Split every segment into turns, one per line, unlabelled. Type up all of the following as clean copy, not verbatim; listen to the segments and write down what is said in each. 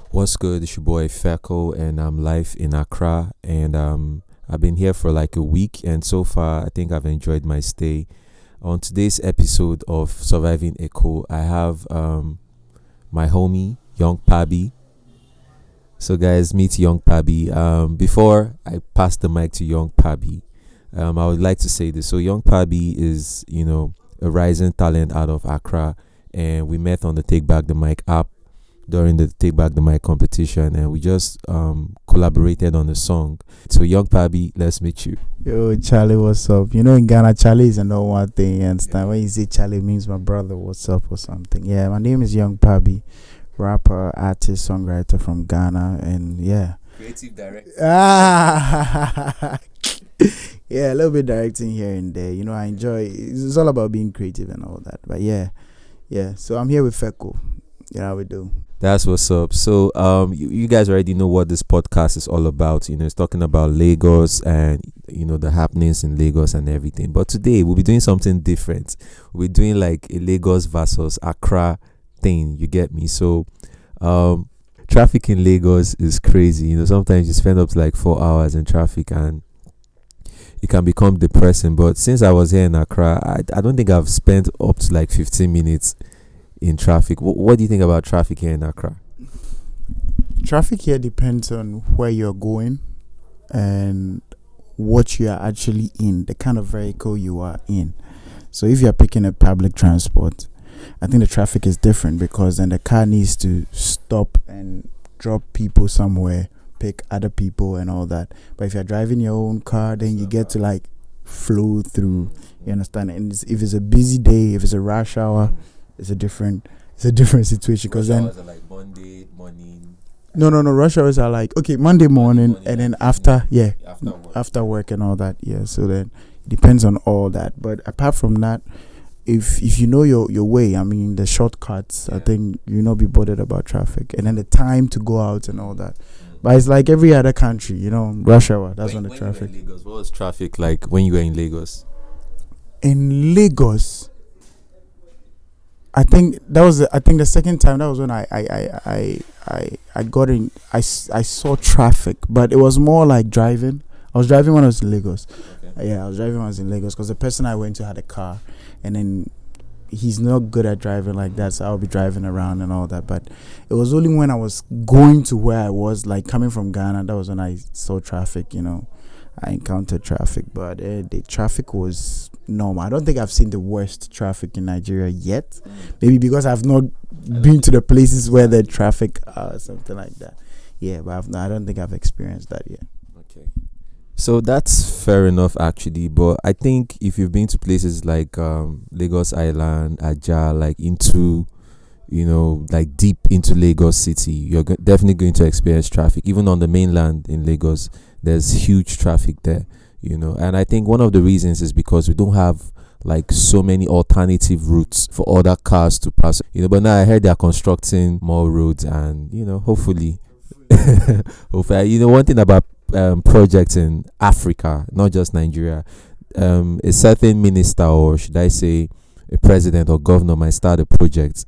What's good? It's your boy Fecko, and I'm live in Accra, and I've been here for like a week, and so far I think I've enjoyed my stay. On today's episode of Surviving Eko, I have my homie Yung Pabi. So guys, meet Yung Pabi. Before I pass the mic to Yung Pabi, I would like to say this. So Yung Pabi is, a rising talent out of Accra, and we met on the Take Back the Mic app during the Take Back the Mic competition, and we just collaborated on the song. So Yung Pabi, let's meet you.
Yo, Charlie, what's up? In Ghana, Charlie is another one thing, you understand? When you say Charlie, it means my brother, what's up or something. Yeah, my name is Yung Pabi, rapper, artist, songwriter from Ghana, and yeah.
Creative director.
Yeah, a little bit directing here and there. I enjoy, it's all about being creative and all that. But yeah. So I'm here with Fecko. How we do.
That's what's up. So you guys already know what this podcast is all about. It's talking about Lagos and the happenings in Lagos and everything. But today we'll be doing something different. We're doing like a Lagos versus Accra thing. You get me? So traffic in Lagos is crazy. Sometimes you spend up to like 4 hours in traffic and it can become depressing. But since I was here in Accra, I don't think I've spent up to like 15 minutes in traffic. What do you think about traffic here in Accra?
Traffic here depends on where you're going and what you are actually in, the kind of vehicle you are in. So if you're picking up public transport, I think the traffic is different because then the car needs to stop and drop people somewhere, pick other people and all that. But if you're driving your own car, then you get to like flow through, you understand? And if it's a busy day, if it's a rush hour, it's a different situation because then
rush hours are like Monday morning.
No. Rush hours are like Monday morning and then after work and all that. Yeah, so then it depends on all that. But apart from that, if you know your way, I mean the shortcuts, I think you'll not be bothered about traffic and then the time to go out and all that. But it's like every other country, rush hour. That's when the traffic.
You were in Lagos, what was traffic like when you were in Lagos?
In Lagos, I think the second time, that was when I got in. I saw traffic, but it was more like driving. I was driving when I was in Lagos.
Okay.
Yeah, I was driving when I was in Lagos because the person I went to had a car, and then he's not good at driving like that, so I'll be driving around and all that. But it was only when I was going to where I was, like coming from Ghana, that was when I saw traffic. I encountered traffic, but the traffic was normal. I don't think I've seen the worst traffic in Nigeria yet. Maybe because I've not been to the places where the traffic are, something like that. Yeah, but I don't think I've experienced that yet.
Okay. So that's fair enough, actually. But I think if you've been to places like Lagos Island, Ajah, like into, like deep into Lagos City, you're definitely going to experience traffic. Even on the mainland in Lagos, there's huge traffic there, and I think one of the reasons is because we don't have like so many alternative routes for other cars to pass, but now I heard they're constructing more roads and, hopefully, one thing about projects in Africa, not just Nigeria, a certain minister, or should I say a president or governor, might start a project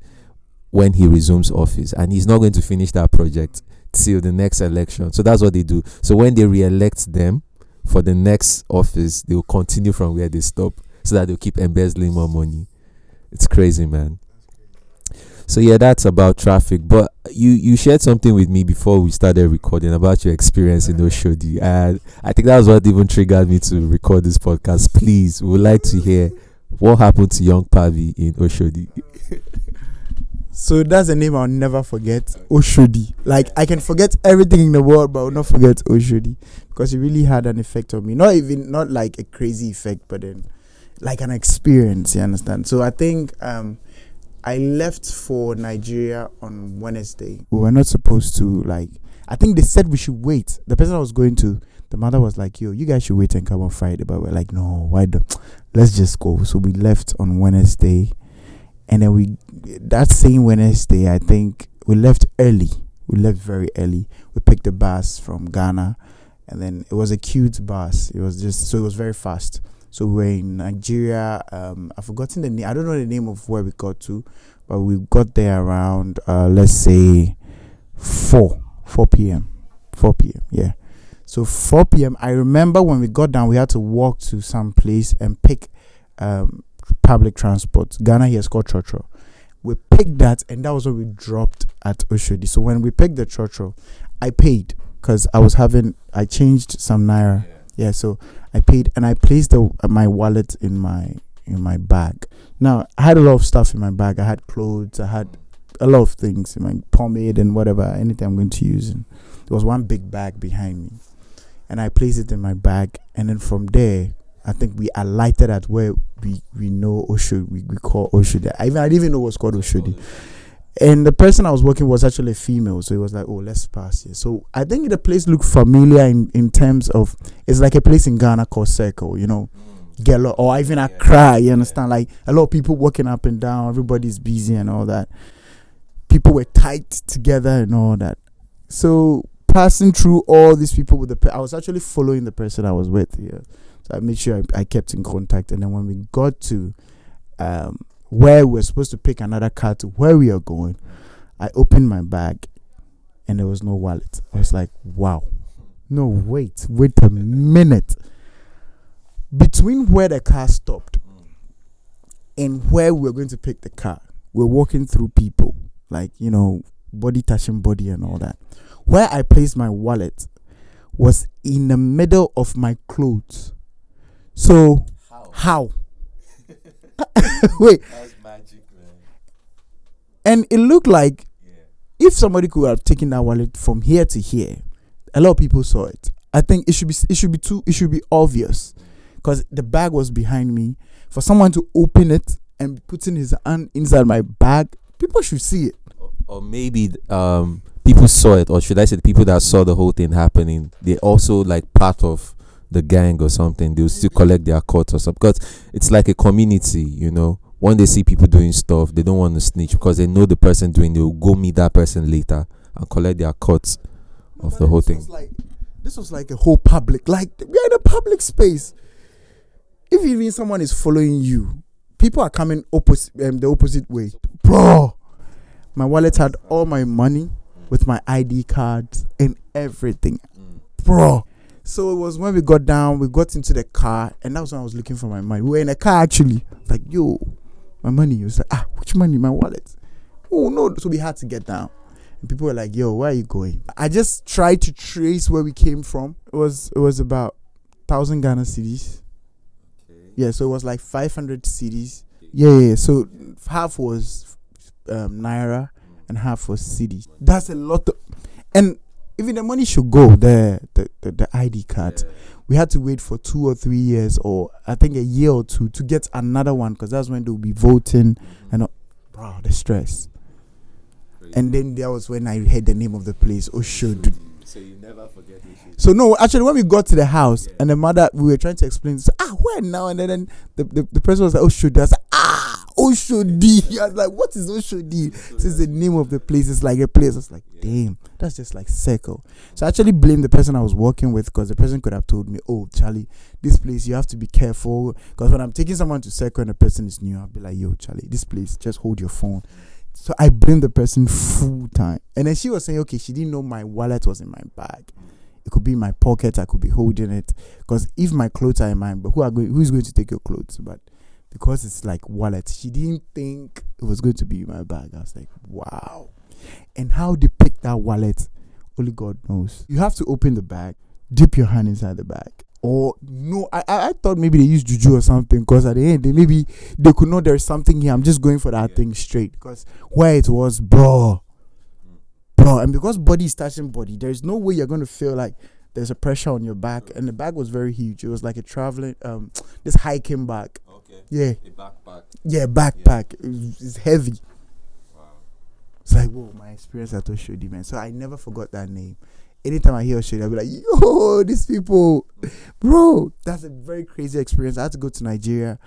when he resumes office, and he's not going to finish that project till the next election. So that's what they do. So when they re-elect them for the next office, they will continue from where they stop so that they'll keep embezzling more money. It's crazy, man. So yeah, that's about traffic. But you shared something with me before we started recording about your experience in Oshodi, and I think that was what even triggered me to record this podcast. Please, we would like to hear what happened to Yung Pabi in Oshodi.
So that's a name I'll never forget. Oshodi. Like, I can forget everything in the world, but I'll not forget Oshodi because it really had an effect on me. Not like a crazy effect, but then like an experience. You understand? So I think I left for Nigeria on Wednesday. We were not supposed to I think they said we should wait. The person I was going to, the mother was like, "Yo, you guys should wait and come on Friday." But we're like, "No, why don't? Let's just go." So we left on Wednesday. And then that same Wednesday, I think we left early. We left very early. We picked a bus from Ghana, and then it was a cute bus. It was very fast. So we're in Nigeria. I've forgotten the name. I don't know the name of where we got to, but we got there around let's say 4 p.m. 4 p.m. Yeah. So 4 p.m. I remember when we got down, we had to walk to some place and pick public transport. Ghana here is called Chotro. We picked that, and that was when we dropped at Oshodi. So when we picked the Chotro, I paid because I changed some naira. Yeah, so I paid and I placed my wallet in my bag. Now I had a lot of stuff in my bag. I had clothes. I had a lot of things in my pomade and whatever, anything I'm going to use. And there was one big bag behind me, and I placed it in my bag. And then from there, I think we alighted at where we know Oshodi. We call Oshodi. I didn't even know what's called Oshodi. And the person I was working was actually a female, so it was like, oh, let's pass here. So I think the place looked familiar in terms of, it's like a place in Ghana called Fecko, Gelo, or even Accra. You understand? Like a lot of people walking up and down, everybody's busy and all that. People were tight together and all that. So passing through all these people I was actually following the person I was with here. So I made sure I kept in contact. And then when we got to where we're supposed to pick another car to where we are going, I opened my bag and there was no wallet. I was like, wow. No, wait a minute. Between where the car stopped and where we're going to pick the car, we're walking through people, like, body touching body and all that. Where I placed my wallet was in the middle of my clothes. So, how? Wait.
That's magic, man.
And it looked like if somebody could have taken that wallet from here to here, a lot of people saw it. I think it should be obvious, because the bag was behind me. For someone to open it and putting his hand inside my bag, people should see it.
Or maybe people saw it, or should I say the people that saw the whole thing happening, they also like part of the gang or something. They'll still collect their cuts or something, because it's like a community, When they see people doing stuff, they don't want to snitch because they know the person doing. They'll go meet that person later and collect their cuts of the whole thing.
This was like a whole public, like we're in a public space. If even someone is following you, people are coming the opposite way. Bro, my wallet had all my money with my ID cards and everything. Bro. So it was when we got down, we got into the car, and that was when I was looking for my money. We were in a car actually. Like, yo, my money. It was like, which money? My wallet. Oh no. So we had to get down. And people were like, yo, where are you going? I just tried to trace where we came from. It was about 1,000 Ghana cedis. Okay. Yeah, so it was like 500 cedis. Yeah. So half was naira and half was cedis. That's a lot of, and even the money should go, the ID card. Yeah. We had to wait for 2 or 3 years, or I think a year or two, to get another one, because that's when they'll be voting. And bro, the stress. Crazy. And then that was when I heard the name of the place, Oshodi.
So you never forget Oshodi.
So no, actually, when we got to the house, and the mother, we were trying to explain, where now? And then the person was like, Oshodi. I was like, Oshodi. I was like, what is Oshodi? This is the name of the place. It's like a place. I was like, damn, that's just like Fecko. So I actually blamed the person I was working with, because the person could have told me, oh, Charlie, this place, you have to be careful. Because when I'm taking someone to Fecko and the person is new, I'll be like, yo, Charlie, this place, just hold your phone. So I blamed the person full time. And then she was saying, okay, she didn't know my wallet was in my bag. It could be in my pocket. I could be holding it. Because if my clothes are in mine, but who's going to take your clothes? But because it's like wallet, she didn't think it was going to be in my bag. I was like, wow. And how they picked that wallet, only God knows. You have to open the bag, dip your hand inside the bag. Or no, I thought maybe they used juju or something, because at the end they could know there's something here. I'm just going for that thing straight, because where it was, bro, and because body is touching body, there's no way you're going to feel like there's a pressure on your back. And the bag was very huge. It was like a traveling this hiking bag.
Okay.
Yeah.
A backpack.
Yeah, backpack. Yeah. It's heavy.
Wow.
It's like, whoa, my experience at Oshodi, man. So I never forgot that name. Anytime I hear Oshodi, I'll be like, yo, these people, bro, that's a very crazy experience. I had to go to Nigeria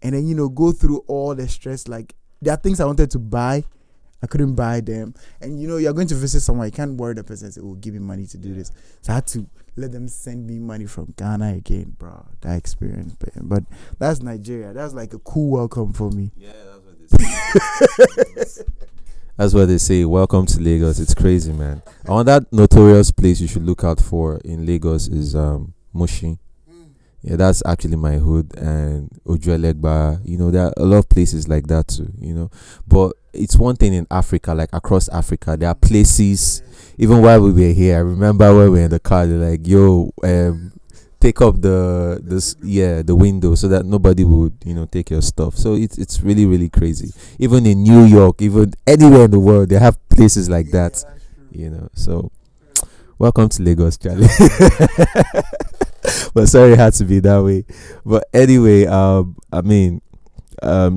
and then, go through all the stress. Like, there are things I wanted to buy. I couldn't buy them. And you're going to visit somewhere, you can't worry the person and say, oh, give me money to do this. So I had to let them send me money from Ghana again, bro. That experience, but that's Nigeria. That's like a cool welcome for me.
Yeah, that's what they say. That's what they say. Welcome to Lagos. It's crazy, man. On that notorious place you should look out for in Lagos is Mushin. Yeah, that's actually my hood, and Ojuelegba. There are a lot of places like that too. But it's one thing in Africa, like across Africa, there are places. Even while we were here, I remember when we were in the car, they're like, "Yo, take up the window so that nobody would take your stuff." So it's really really crazy. Even in New York, even anywhere in the world, they have places like that. So welcome to Lagos, Charlie. But sorry it had to be that way. But anyway, the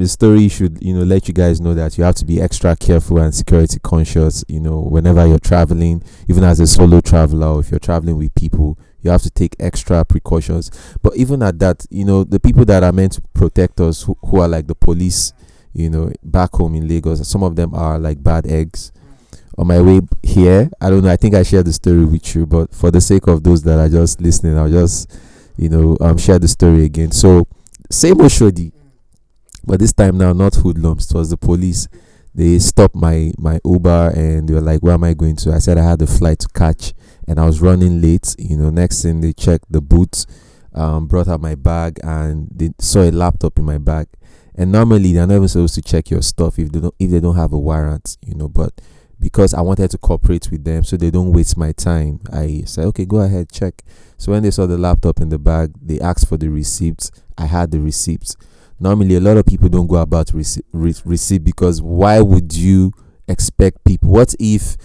story should let you guys know that you have to be extra careful and security conscious whenever you're traveling, even as a solo traveler, or if you're traveling with people, you have to take extra precautions. But even at that, the people that are meant to protect us, who are like the police, back home in Lagos, some of them are like bad eggs. On my way here, I don't know, I think I shared the story with you, but for the sake of those that are just listening, I'll just share the story again. So same Oshodi, but this time now not hoodlums, it was the police. They stopped my Uber and they were like, where am I going to? I said I had a flight to catch and I was running late. Next thing, they checked the boot, brought out my bag, and they saw a laptop in my bag. And normally they're not even supposed to check your stuff if they don't have a warrant, but because I wanted to cooperate with them so they don't waste my time, I said, okay, go ahead, check. So when they saw the laptop in the bag, they asked for the receipts. I had the receipts. Normally, a lot of people don't go about receipt, because why would you expect people? What if,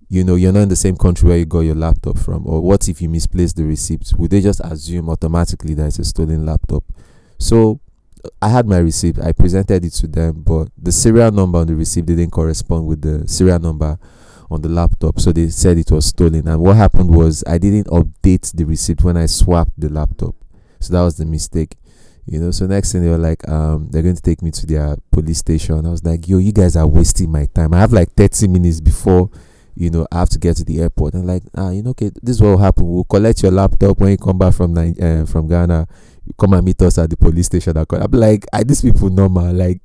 you're not in the same country where you got your laptop from? Or what if you misplaced the receipt? Would they just assume automatically that it's a stolen laptop? So I had my receipt. I presented it to them, but the serial number on the receipt didn't correspond with the serial number on the laptop. So they said it was stolen. And what happened was I didn't update the receipt when I swapped the laptop. So that was the mistake. So next thing they were like, they're going to take me to their police station. I was like, yo, you guys are wasting my time. I have like 30 minutes before, I have to get to the airport. And like, okay, this is what will happen. We'll collect your laptop when you come back from Ghana. You come and meet us at the police station. I'm like, these people normal. Like,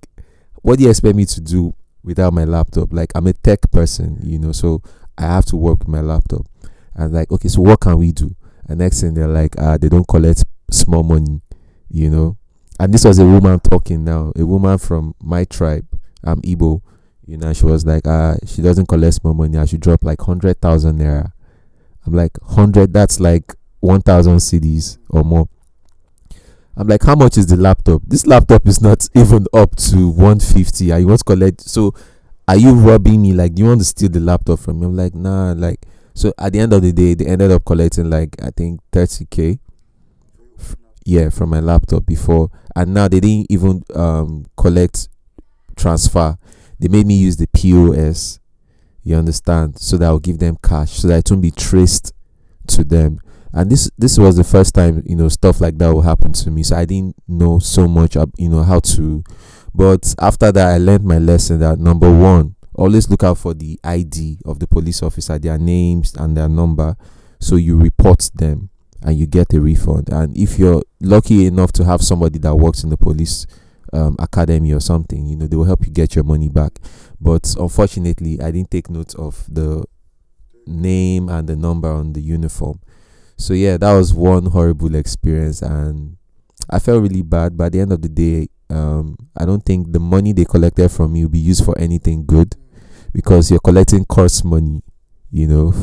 what do you expect me to do without my laptop? Like, I'm a tech person, so I have to work with my laptop. And like, okay, so what can we do? And next thing they're like, they don't collect small money. And this was a woman talking now, a woman from my tribe. I'm Igbo, she was like, she doesn't collect small money. I should drop like 100,000 naira. I'm like, 100, that's like 1,000 cedis or more. I'm like, how much is the laptop? This laptop is not even up to 150. And you want to collect? So are you robbing me? Like, do you want to steal the laptop from me? I'm like, nah. Like, so at the end of the day, they ended up collecting like, I think 30K. From my laptop before. And now they didn't even collect transfer. They made me use the POS. You understand? So that I'll give them cash, so that it won't be traced to them. And this was the first time stuff like that will happen to me. So I didn't know so much how to. But after that, I learned my lesson that number one, always look out for the ID of the police officer, their names and their number, so you report them and you get a refund. And if you're lucky enough to have somebody that works in the police academy or something, they will help you get your money back. But unfortunately, I didn't take note of the name and the number on the uniform. So yeah, that was one horrible experience, and I felt really bad. But at the end of the day, I don't think the money they collected from me will be used for anything good, because you're collecting course money,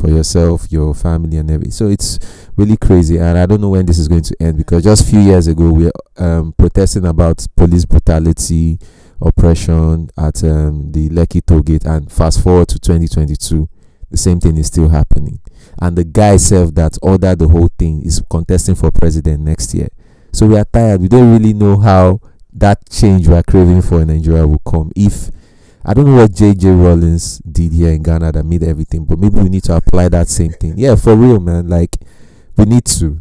for yourself, your family, and everything. So it's really crazy, and I don't know when this is going to end, because just a few years ago we were protesting about police brutality, oppression at the Lekki toll gate, and fast forward to 2022, the same thing is still happening. And the guy self that ordered the whole thing is contesting for president next year. So we are tired. We don't really know how that change we are craving for in Nigeria will come. If I don't know what J.J. Rollins did here in Ghana that made everything, but maybe we need to apply that same thing. Yeah, for real, man. Like, we need to,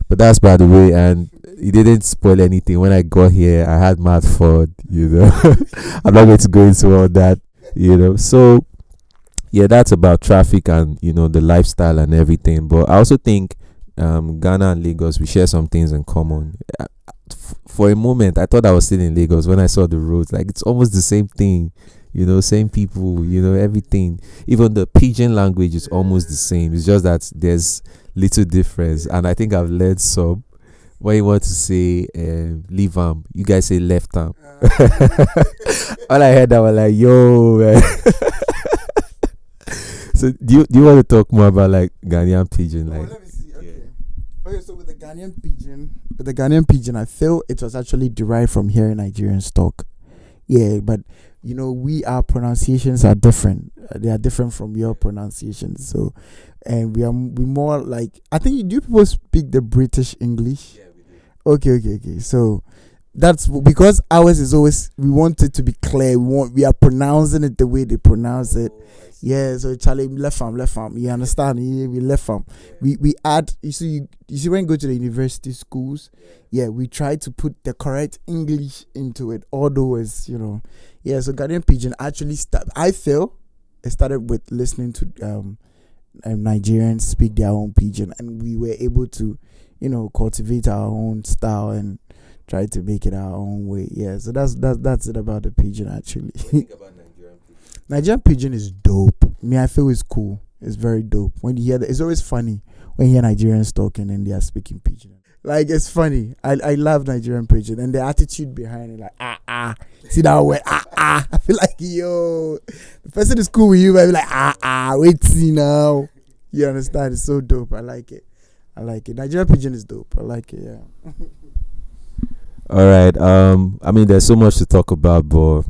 But that's by the way, and it didn't spoil anything. When I got here, I had mad fun, I'm not going to go into all that. So yeah, that's about traffic and the lifestyle and everything. But I also think Ghana and Lagos, we share some things in common. For a moment I thought I was still in Lagos when I saw the roads. Like, it's almost the same thing, same people, everything. Even the pidgin language is almost the same. It's just that there's little difference, and I think I've learned some. When you want to say leave arm, you guys say left arm. All I heard, I was like, yo, man. So do you want to talk more about like Ghanaian pidgin? Like,
let me see. Okay, so with the Ghanaian pidgin, I feel it was actually derived from here in Nigerian stock. Yeah, but our pronunciations are different. They are different from your pronunciations. So, and we more like, I think, do you people speak the British English?
yeah, we do.
Okay. So that's because ours is always, we want it to be clear. We are pronouncing it the way they pronounce it. Yeah, so Charlie left farm. You understand? Yeah, we left farm. We add. You see when you go to the university schools, we try to put the correct English into it. Although it's So Ghanaian pidgin actually I feel it started with listening to Nigerians speak their own pidgin, and we were able to cultivate our own style and try to make it our own way. Yeah, so that's it about the pidgin actually.
Think about Nigerian pidgin.
Nigerian pidgin is dope. I feel it's cool. It's very dope. When you hear that, it's always funny when you hear Nigerians talking and they are speaking pidgin. Like, it's funny. I love Nigerian pidgin and the attitude behind it. Like, see that word, I feel like, yo, the person is cool with you, but I be like, wait, see now. You understand? It's so dope. I like it. Nigerian pidgin is dope. I like it. Yeah.
All right. There's so much to talk about, but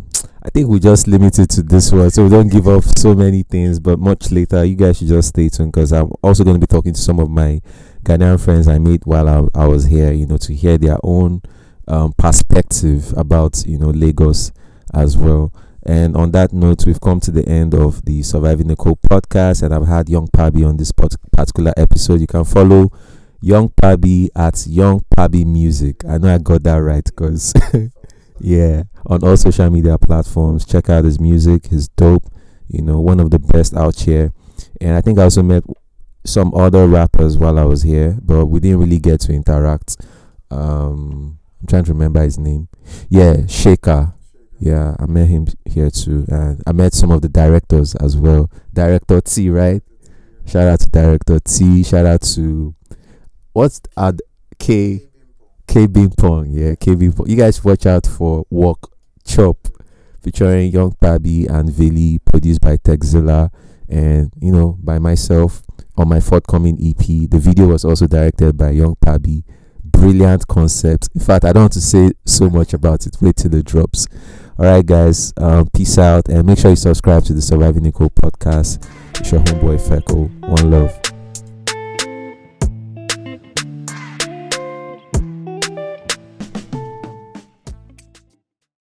I think we just limit it to this one, so we don't give up so many things. But much later, you guys should just stay tuned, because I'm also going to be talking to some of my Ghanaian friends I made while I was here, to hear their own perspective about Lagos as well. And on that note, we've come to the end of the Surviving Eko podcast, and I've had Yung Pabi on this particular episode. You can follow Yung Pabi at Yung Pabi Music. I know I got that right, because yeah, on all social media platforms. Check out his music. He's dope. One of the best out here. And I think I also met some other rappers while I was here, but we didn't really get to interact. I'm trying to remember his name. Yeah, Shaker. Yeah, I met him here too. And I met some of the directors as well. Director T, right? Shout out to Director T. Shout out to K Bimpong. Yeah, K Bimpong. You guys watch out for Walk Chop, featuring Yung Pabi and Veli, produced by Texzilla and by myself on my forthcoming EP. The video was also directed by Yung Pabi. Brilliant concept. In fact, I don't want to say so much about it. Wait till it drops. Alright guys, peace out, and make sure you subscribe to the Surviving Eko podcast. It's your homeboy Fecko. One love.